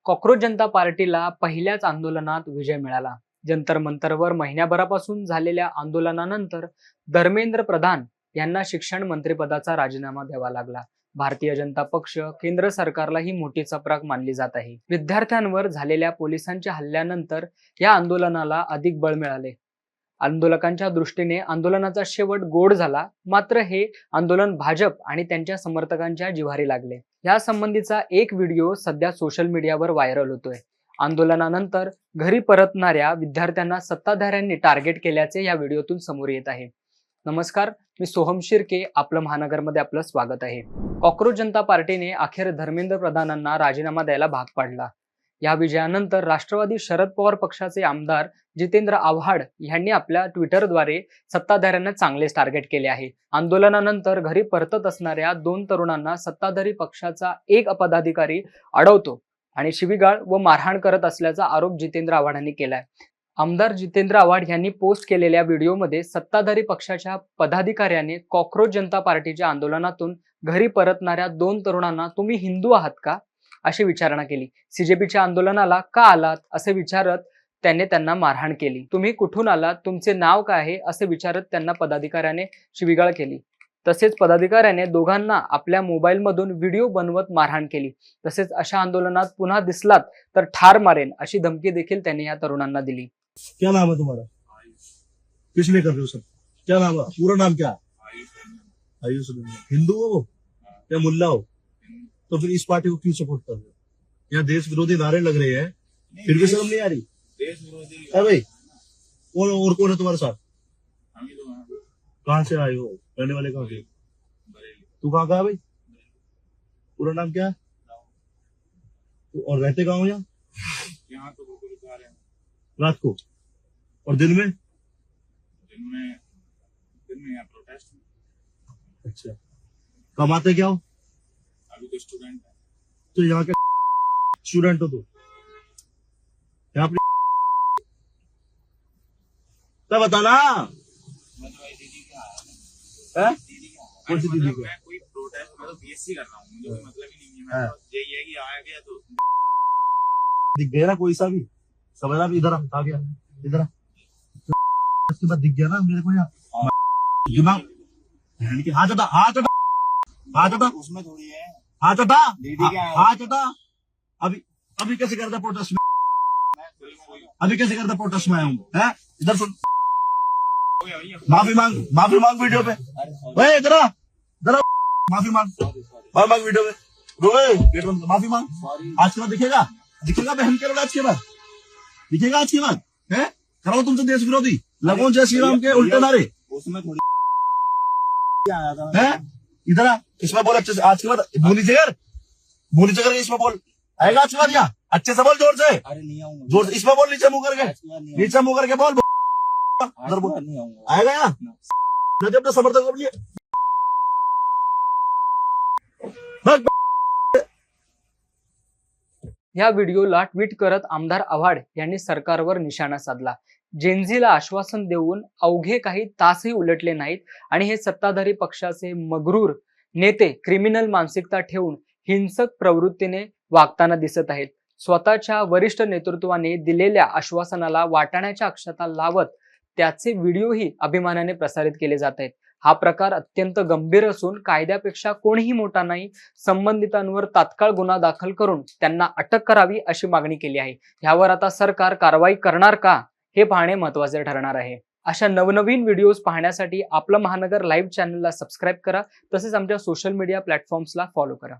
Cockroach जनता पार्टीला पहिल्याच आंदोलनात विजय मिळाला. जंतर मंतरवर महिन्याभरापासून झालेल्या आंदोलनानंतर धर्मेंद्र प्रधान यांना शिक्षण मंत्रिपदाचा राजीनामा द्यावा लागला. भारतीय जनता पक्ष केंद्र सरकारला ही मोठी चपराक मानली जात आहे. विद्यार्थ्यांवर झालेल्या पोलिसांच्या हल्ल्यानंतर या आंदोलनाला अधिक बळ मिळाले. आंदोलकांच्या दृष्टीने आंदोलनाचा शेवट गोड झाला, मात्र हे आंदोलन भाजप आणि त्यांच्या समर्थकांच्या जिव्हारी लागले. या संबंधीचा एक व्हिडिओ सध्या सोशल मीडियावर व्हायरल होतोय. आंदोलनानंतर घरी परतणाऱ्या विद्यार्थ्यांना सत्ताधाऱ्यांनी टार्गेट केल्याचे या व्हिडिओतून समोर येत आहे. नमस्कार, मी सोहम शिर्के, आपलं महानगरमध्ये आपलं स्वागत आहे. कॉक्रोच जनता पार्टीने अखेर धर्मेंद्र प्रधानांना राजीनामा द्यायला भाग पाडला. या विजयानंतर राष्ट्रवादी शरद पवार पक्षाचे आमदार जितेंद्र आव्हाड यांनी आपल्या ट्विटरद्वारे सत्ताधाऱ्यांना चांगलेच टार्गेट केले आहे. आंदोलनानंतर घरी परतत असणाऱ्या 2 तरुणांना सत्ताधारी पक्षाचा एक पदाधिकारी अडवतो आणि शिवीगाळ व मारहाण करत असल्याचा आरोप जितेंद्र आव्हाडांनी केलाय. आमदार जितेंद्र आव्हाड यांनी पोस्ट केलेल्या व्हिडिओमध्ये सत्ताधारी पक्षाच्या पदाधिकाऱ्याने कॉक्रोच जनता पार्टीच्या आंदोलनातून घरी परतणाऱ्या 2 तरुणांना तुम्ही हिंदू आहात का अशी विचारणा केली. सीजेपीच्या आंदोलनाला का आलात असे विचारत त्यांना मारहाण केली. तुम्ही कुठून आलात, तुमचे नाव काय आहे असे विचारत त्यांना पदाधिकाऱ्याने शिवीगाळ केली. तसेच पदाधिकाऱ्याने दोघांना आपल्या मोबाईल मधून व्हिडिओ बनवत मारहाण केली. तसेच अशा आंदोलनात पुन्हा दिसलात तर ठार मारेन अशी धमकी देखील त्यांनी या तरुणांना दिली. क्या नाम है तुम्हारा? किस लिए कर रहे हो सब? क्या नाम है? पूरा नाम क्या? आयुष। हिंदू हो या मुल्ला हो? तो फिर इस पार्टी को क्यों सपोर्ट कर रहे हो? यहाँ देश विरोधी नारे लग रहे हैं, फिर भी शर्म नहीं आ रही? देश विरोधी है भाई? कौन है तुम्हारे साथ? हम ही तो हैं। कहाँ से आए हो? रहने वाले कहाँ से? बरेली। तू कहाँ का है भाई? पूरा नाम क्या है? और रहते कहाँ हो यहाँ? यहाँ तो बिल्कुल बेकार है। रात को और दिन में? दिन में यहाँ प्रोटेस्ट है। अच्छा, कमाते क्या हो? अभी तो स्टूडेंट है। तो यहाँ के स्टूडेंट हो? तो यहाँ पे क्या बताना? मैं तो भाई दीदी का आया। है? दीदी का आया। कौन सी दीदी का? मैं कोई प्रोटेस्ट, मैं तो बीएससी कर रहा हूँ, मुझे कोई मतलब ही नहीं है। हाँ। मैं तो यही है कि आया गया तो दिख गया ना कोई सा भी? समझ रहा? इधर आ गया, इधर आ। उसके बाद दिख गया ना मेरे को यहाँ दिमाग बहन की। हाथ हटा, हाथ हटा, हाथ हटा, उसमें थोड़ी है। हाथ हटा, दीदी क्या है? हाथ हटा। अभी अभी कैसे करता प्रोटेस्ट में? मैं फिल्म कोई अभी कैसे करता प्रोटेस्ट में आया हूँ? है? इधर सुन, हो गया भैया। माफी मांग वीडियो पे। ओए इधर आ, इधर आ, माफी मांग वीडियो पे। रोए गेट बंद कर, माफी मांग। आज के बाद दिखेगा बहन के लोग, आज के बाद दिखेगा, आज के बाद है कराओ तुमसे देश विरोधी लगो जय श्री राम के उल्टे नारे। उसमें थोड़ी आया था। है? इधर आ, इसमें बोल अच्छे से। आज के बाद भूनी जगह इसमें बोल। आएगा आज के बाद? यहाँ अच्छे से बोल, जोर से, अरे नहीं आऊंगा। जोर से इसमें बोल, नीचे मुंह करके, नीचे मुंह करके बोल। इधर बोल, नहीं आऊंगा। आएगा यहाँ जब अपने समर्थक को लिए या व्हिडिओला ट्विट करत आमदार आव्हाड यांनी सरकारवर निशाणा साधला. जेनझीला आश्वासन देऊन अवघे काही तासही उलटले नाहीत आणि हे सत्ताधारी पक्षाचे मगरूर नेते क्रिमिनल मानसिकता ठेवून हिंसक प्रवृत्तीने वागताना दिसत आहेत. स्वतःच्या वरिष्ठ नेतृत्वाने दिलेल्या आश्वासनाला वाटाण्याच्या अक्षता लावत त्याचे व्हिडिओही अभिमानाने प्रसारित केले जात आहेत. हा प्रकार अत्यंत गंभीर असून कायद्यापेक्षा कोणीही मोठा नाही. संबंधितांवर तात्काळ गुन्हा दाखल करून त्यांना अटक करावी अशी मागणी केली आहे. यावर आता सरकार कारवाई करणार का हे पाहणे महत्त्वाचे ठरणार आहे. अशा नवनवीन व्हिडिओज पाहण्यासाठी आपलं महानगर लाईव्ह चॅनलला सबस्क्राईब करा. तसेच आमच्या सोशल मीडिया प्लॅटफॉर्म्सला फॉलो करा.